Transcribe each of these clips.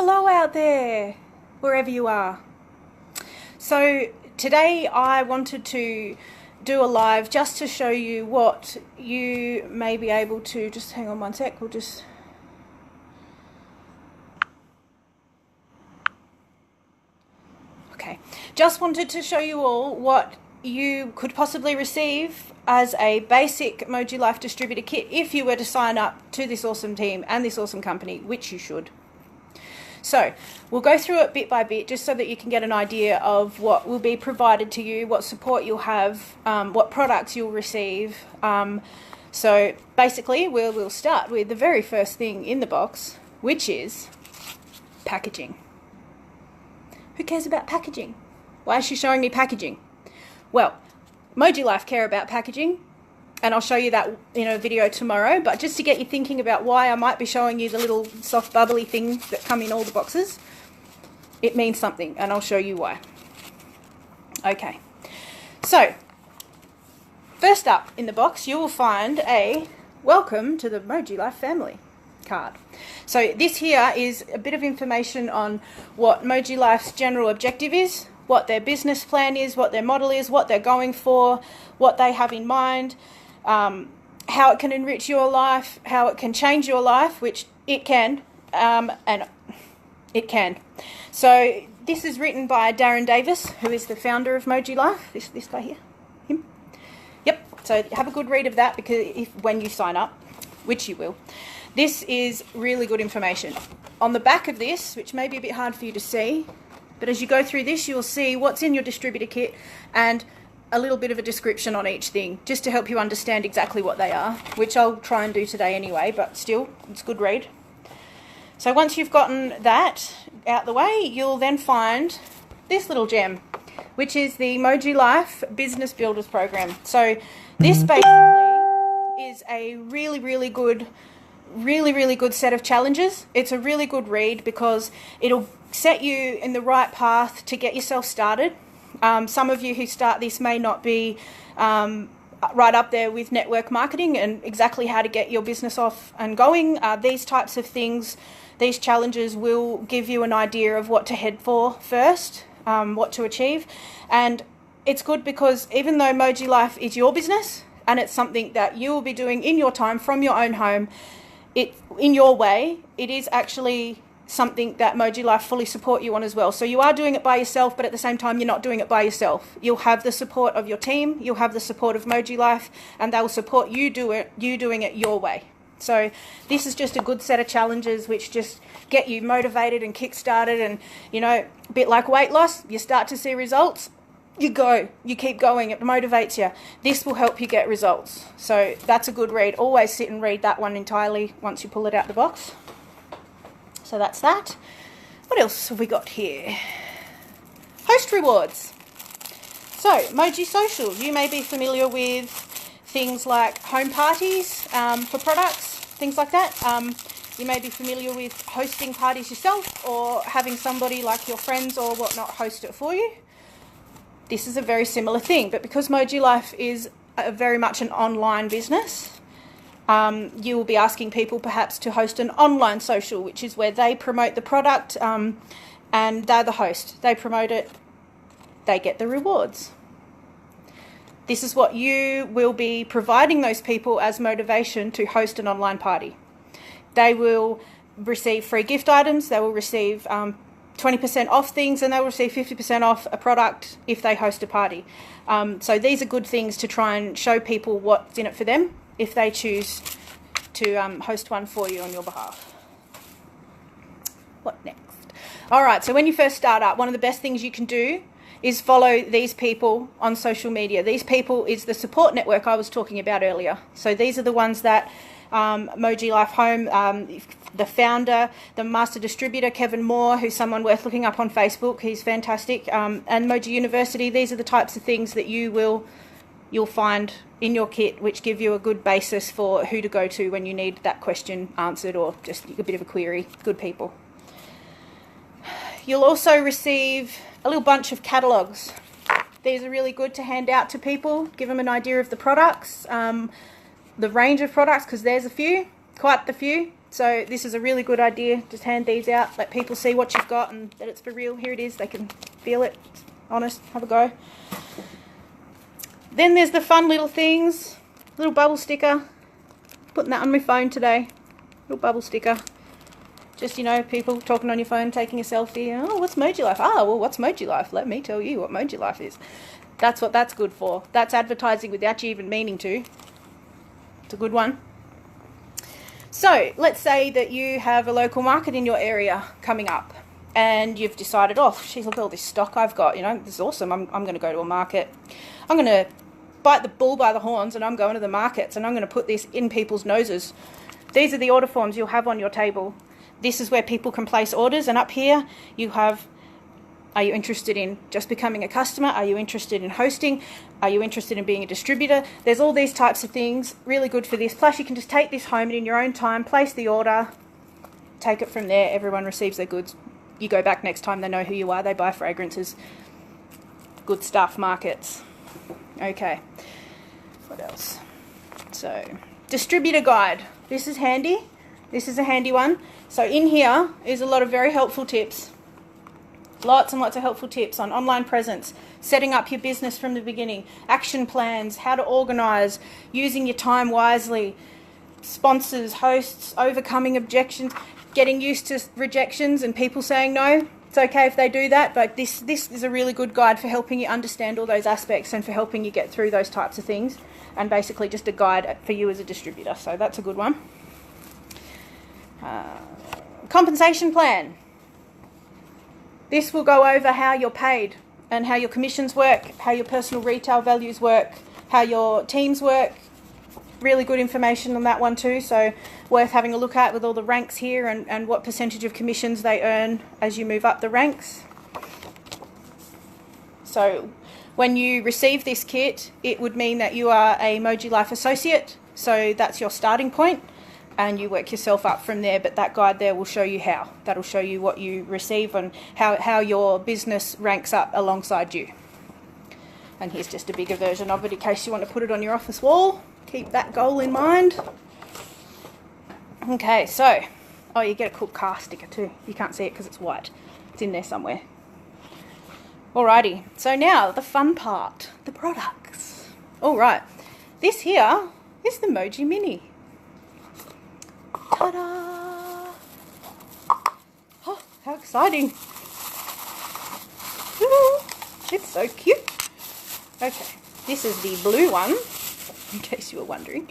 Hello out there, wherever you are. So today I wanted to do a live just to show you what you may be able to, just hang on one sec, just wanted to show you all what you could possibly receive as a basic MojiLife distributor kit if you were to sign up to this awesome team and this awesome company, which you should. So we'll go through it bit by bit just so that you can get an idea of what will be provided to you, what support you'll have, what products you'll receive. So basically we'll start with the very first thing in the box, which is packaging. Who cares about packaging? Why is she showing me packaging? Well, MojiLife care about packaging, and I'll show you that in a video tomorrow, but just to get you thinking about why I might be showing you the little soft bubbly things that come in all the boxes, it means something, and I'll show you why. Okay, so first up in the box you will find a welcome to the MojiLife family card. So this here is a bit of information on what MojiLife's general objective is, what their business plan is, what their model is, what they're going for, what they have in mind, how it can enrich your life, how it can change your life, which it can, and it can. So this is written by Darren Davis, who is the founder of MojiLife. This guy here, him. Yep. So have a good read of that, because when you sign up, which you will, this is really good information. On the back of this, which may be a bit hard for you to see, but as you go through this, you'll see what's in your distributor kit and a little bit of a description on each thing, just to help you understand exactly what they are, which I'll try and do today anyway, but still, it's a good read. So once you've gotten that out the way, you'll then find this little gem, which is the MojiLife Business Builders Program. So this basically is a really good set of challenges. It's a really good read because it'll set you in the right path to get yourself started. Some of you who start this may not be right up there with network marketing and exactly how to get your business off and going. These types of things, these challenges will give you an idea of what to head for first, what to achieve. And it's good because even though MojiLife is your business and it's something that you will be doing in your time from your own home, in your way, it is actually something that MojiLife fully support you on as well. So you are doing it by yourself, but at the same time you're not doing it by yourself. You'll have the support of your team, you'll have the support of MojiLife, and they will support you doing it your way. So this is just a good set of challenges which just get you motivated and kick-started, and a bit like weight loss, you start to see results, you keep going, it motivates you. This will help you get results. So that's a good read. Always sit and read that one entirely once you pull it out the box. So that's that. What else have we got here? Host rewards. So Moji Social, you may be familiar with things like home parties for products, things like that. You may be familiar with hosting parties yourself or having somebody like your friends or whatnot host it for you. This is a very similar thing, but because MojiLife is very much an online business, you will be asking people perhaps to host an online social, which is where they promote the product and they're the host. They promote it, they get the rewards. This is what you will be providing those people as motivation to host an online party. They will receive free gift items, they will receive 20% off things, and they will receive 50% off a product if they host a party. So these are good things to try and show people what's in it for them if they choose to host one for you on your behalf. What next? All right, so when you first start up, one of the best things you can do is follow these people on social media. These people is the support network I was talking about earlier. So these are the ones that MojiLife Home, the founder, the master distributor, Kevin Moore, who's someone worth looking up on Facebook. He's fantastic. And Moji University, these are the types of things that you'll find in your kit which give you a good basis for who to go to when you need that question answered or just a bit of a query. Good people. You'll also receive a little bunch of catalogues. These are really good to hand out to people, give them an idea of the products, the range of products, because there's quite a few. So this is a really good idea. Just hand these out, let people see what you've got and that it's for real. Here it is. They can feel it. It's honest. Have a go. Then there's the fun little things. Little bubble sticker. Putting that on my phone today. Little bubble sticker. Just, you know, people talking on your phone, taking a selfie. Oh, what's MojiLife? Ah, well, what's MojiLife? Let me tell you what MojiLife is. That's what that's good for. That's advertising without you even meaning to. It's a good one. So, let's say that you have a local market in your area coming up and you've decided, oh, geez, look at all this stock I've got. You know, this is awesome. I'm going to go to a market. I'm going to bite the bull by the horns and I'm going to the markets and I'm going to put this in people's noses. These are the order forms you'll have on your table. This is where people can place orders, and up here you have, are you interested in just becoming a customer? Are you interested in hosting? Are you interested in being a distributor? There's all these types of things, really good for this. Plus you can just take this home and in your own time, place the order, take it from there, everyone receives their goods. You go back next time, they know who you are, they buy fragrances. Good stuff, markets. Okay, what else? So, distributor guide. This is handy. This is a handy one. So in here is a lot of very helpful tips. Lots and lots of helpful tips on online presence, setting up your business from the beginning, action plans, how to organise, using your time wisely, sponsors, hosts, overcoming objections, getting used to rejections and people saying no. It's okay if they do that, but this is a really good guide for helping you understand all those aspects and for helping you get through those types of things, and basically just a guide for you as a distributor. So that's a good one. Compensation plan. This will go over how you're paid and how your commissions work, how your personal retail values work, how your teams work. Really good information on that one too, so worth having a look at with all the ranks here and what percentage of commissions they earn as you move up the ranks. So when you receive this kit, it would mean that you are a MojiLife associate, so that's your starting point. And you work yourself up from there, but that guide there will show you how. That'll show you what you receive and how your business ranks up alongside you. And here's just a bigger version of it in case you want to put it on your office wall. Keep that goal in mind. Okay, so, oh, you get a cool car sticker too. You can't see it because it's white. It's in there somewhere. Alrighty, so now the fun part, the products. Alright, this here is the Moji Mini. Ta-da! Oh, how exciting. Ooh, it's so cute. Okay, this is the blue one, in case you were wondering.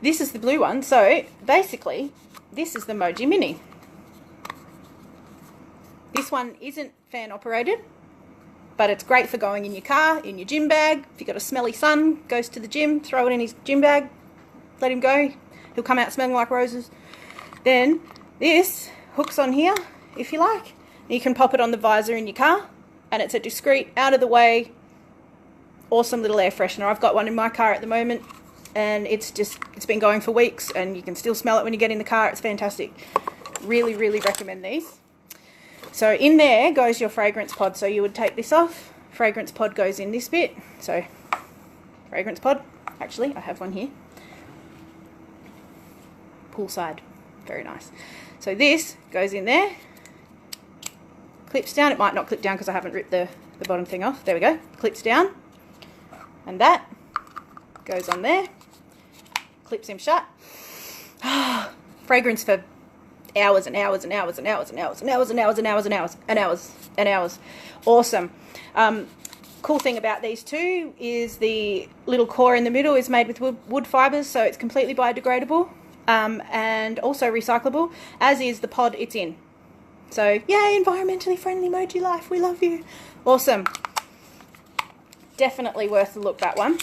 This is the blue one, so basically, this is the Moji Mini. This one isn't fan operated, but it's great for going in your car, in your gym bag. If you've got a smelly son, goes to the gym, throw it in his gym bag, let him go. He'll come out smelling like roses. Then this hooks on here, if you like. You can pop it on the visor in your car, and it's a discreet, out of the way, awesome little air freshener. I've got one in my car at the moment, and it's been going for weeks, and you can still smell it when you get in the car. It's fantastic. Really, really recommend these. So in there goes your fragrance pod. So you would take this off. Fragrance pod goes in this bit. So fragrance pod. Actually, I have one here. Poolside. Very nice. So this goes in there. Clips down. It might not clip down because I haven't ripped the bottom thing off. There we go. Clips down. And that goes on there. Clips him shut. Fragrance for hours and hours and hours and hours and hours and hours and hours and hours and hours and hours and hours. Awesome. Cool thing about these two is the little core in the middle is made with wood fibres, so it's completely biodegradable and also recyclable, as is the pod it's in. So, yay, environmentally friendly MojiLife, we love you. Awesome. Definitely worth a look, that one.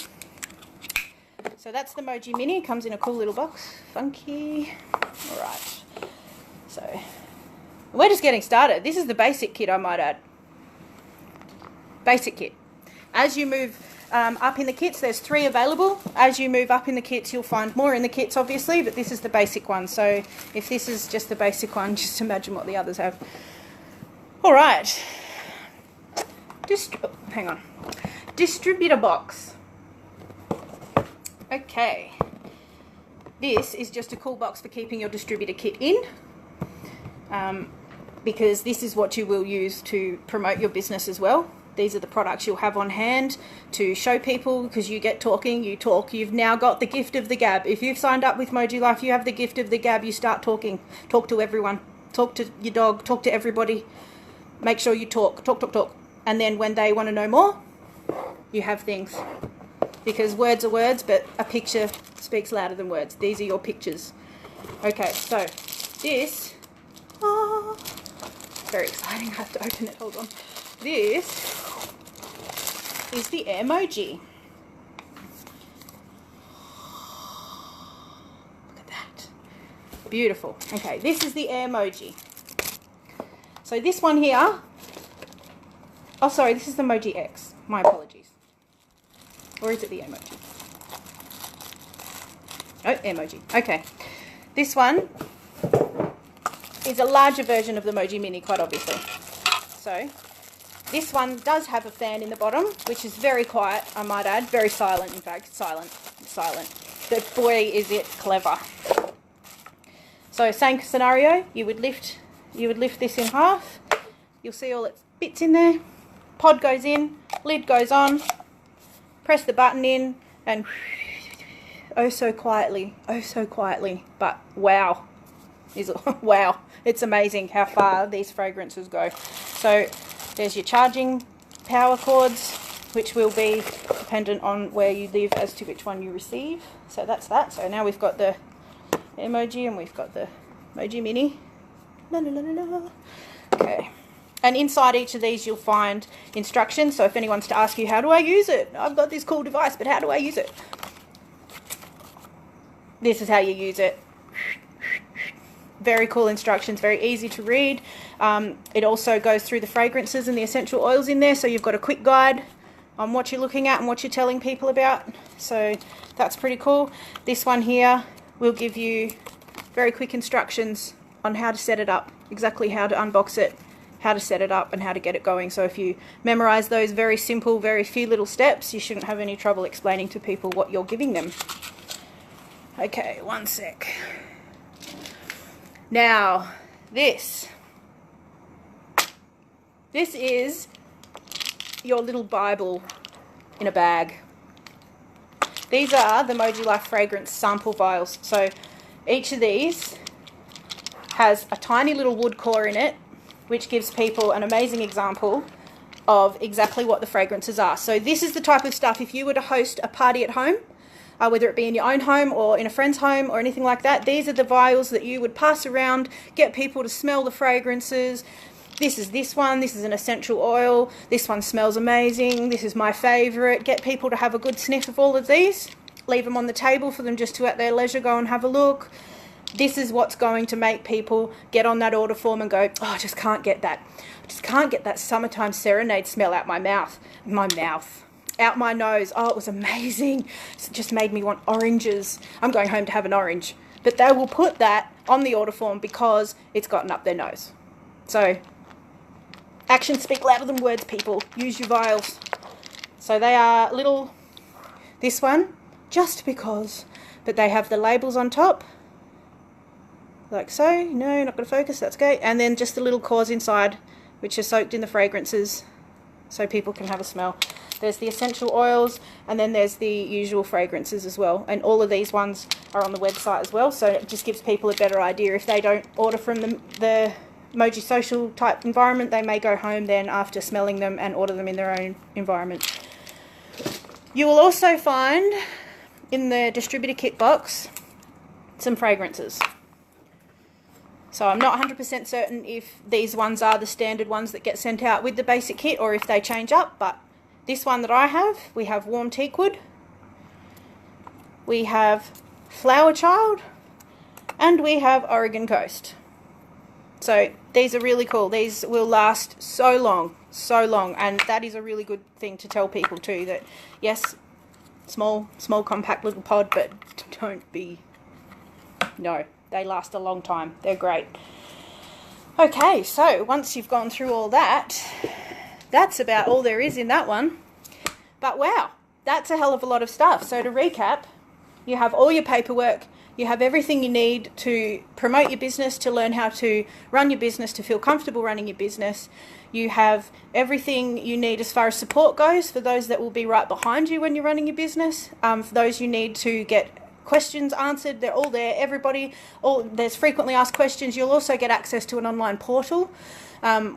So that's the Moji Mini. It comes in a cool little box. Funky. All right. So we're just getting started. This is the basic kit, I might add. Basic kit. As you move up in the kits, there's 3 available. As you move up in the kits, you'll find more in the kits, obviously, but this is the basic one. So if this is just the basic one, just imagine what the others have. All right. Hang on. Distributor box. Okay. this is just a cool box for keeping your distributor kit in, because this is what you will use to promote your business as well. These are the products you'll have on hand to show people, because you get talking, you talk. You've now got the gift of the gab. If you've signed up with MojiLife, you have the gift of the gab. You start talking. Talk to everyone. Talk to your dog. Talk to everybody. Make sure you talk. Talk. And then when they want to know more, you have things. Because words are words, but a picture speaks louder than words. These are your pictures. Okay, so this... Oh, very exciting. I have to open it. Hold on. This is the Airmoji. Look at that. Beautiful. Okay, this is the Airmoji. So this one here... Oh, sorry, this is the Moji X. My apologies. Or is it the Airmoji? Oh, Airmoji. Okay. This one is a larger version of the Moji Mini, quite obviously. So... this one does have a fan in the bottom, which is very quiet, I might add. Very silent, in fact. Silent. But boy, is it clever. So, same scenario. You would lift this in half. You'll see all its bits in there. Pod goes in, lid goes on. Press the button in, and oh so quietly. But wow. Wow. It's amazing how far these fragrances go. So, there's your charging power cords, which will be dependent on where you live as to which one you receive. So that's that. So now we've got the Airmoji and we've got the Moji Mini. La, la, la, la, la. Okay. And inside each of these you'll find instructions. So if anyone's to ask you, how do I use it? I've got this cool device, but how do I use it? This is how you use it. Very cool instructions, very easy to read. It also goes through the fragrances and the essential oils in there, so you've got a quick guide on what you're looking at and what you're telling people about. So that's pretty cool. This one here will give you very quick instructions on how to set it up, exactly how to unbox it, how to set it up, and how to get it going. So if you memorize those very simple, very few little steps, you shouldn't have any trouble explaining to people what you're giving them. Okay, one sec. Now, this is your little Bible in a bag. These are the MojiLife fragrance sample vials. So each of these has a tiny little wood core in it, which gives people an amazing example of exactly what the fragrances are. So this is the type of stuff, if you were to host a party at home, whether it be in your own home or in a friend's home or anything like that, these are the vials that you would pass around, get people to smell the fragrances. This is this one, this is an essential oil, this one smells amazing, this is my favourite. Get people to have a good sniff of all of these, leave them on the table for them just to at their leisure go and have a look. This is what's going to make people get on that order form and go, oh, I just can't get that. I just can't get that summertime serenade smell out my mouth. Out my nose. Oh, it was amazing. It just made me want oranges. I'm going home to have an orange. But they will put that on the order form because it's gotten up their nose. So, actions speak louder than words, people. Use your vials. So they are little, this one, just because, but they have the labels on top. Like so. No, not going to focus. That's okay. And then just the little cores inside, which are soaked in the fragrances, so people can have a smell. There's the essential oils, and then there's the usual fragrances as well. And all of these ones are on the website as well, so it just gives people a better idea. If they don't order from the Moji Social type environment, they may go home then after smelling them and order them in their own environment. You will also find in the distributor kit box some fragrances. So I'm not 100% certain if these ones are the standard ones that get sent out with the basic kit or if they change up, but this one that I have, we have Warm Teakwood, we have Flower Child, and we have Oregon Coast. So these are really cool. These will last so long, and that is a really good thing to tell people too, that yes, small compact little pod, but don't be, no. They last a long time. They're great. Okay, so once you've gone through all that, that's about all there is in that one. But wow, that's a hell of a lot of stuff. So to recap, you have all your paperwork, You have everything you need to promote your business, to learn how to run your business, to feel comfortable running your business. You have everything you need as far as support goes for those that will be right behind you when you're running your business. For those you need to get questions answered, they're all there. There's frequently asked questions. You'll also get access to an online portal,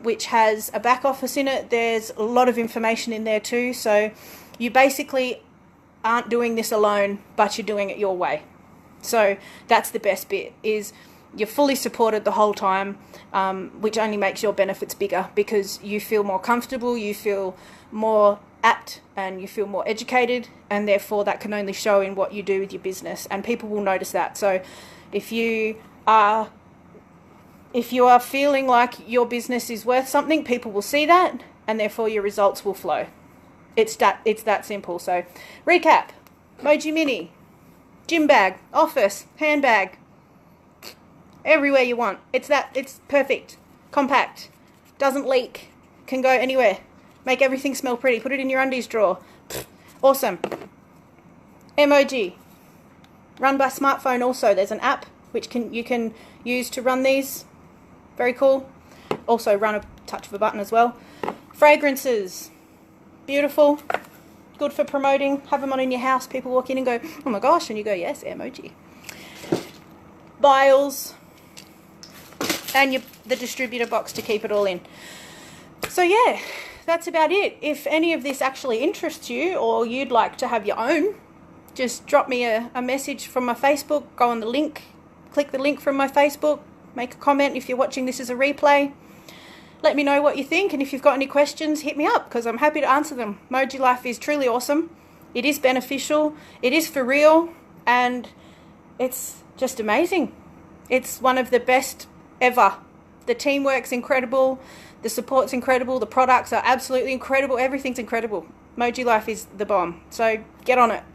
which has a back office in it. There's a lot of information in there too. So you basically aren't doing this alone, but you're doing it your way. So that's the best bit, is you're fully supported the whole time, which only makes your benefits bigger because you feel more comfortable, you feel more apt, and you feel more educated, and therefore that can only show in what you do with your business, and people will notice that. So if you are feeling like your business is worth something, people will see that, and therefore your results will flow. It's that simple. So recap: Moji Mini, gym bag, office, handbag, everywhere you want. It's perfect, compact, doesn't leak, can go anywhere, make everything smell pretty, put it in your undies drawer. Awesome. Emoji, run by smartphone also. There's an app which you can use to run these. Very cool. Also run a touch of a button as well. Fragrances, beautiful, good for promoting. Have them on in your house. People walk in and go, oh my gosh, and you go, yes, emoji. Vials, and the distributor box to keep it all in. So yeah, that's about it. If any of this actually interests you, or you'd like to have your own, just drop me a message from my Facebook. Go on the link, click the link from my Facebook, make a comment if you're watching this as a replay. Let me know what you think, and if you've got any questions, hit me up, because I'm happy to answer them. MojiLife is truly awesome. It is beneficial. It is for real, and it's just amazing. It's one of the best ever. The teamwork's incredible. The support's incredible. The products are absolutely incredible. Everything's incredible. MojiLife is the bomb. So get on it.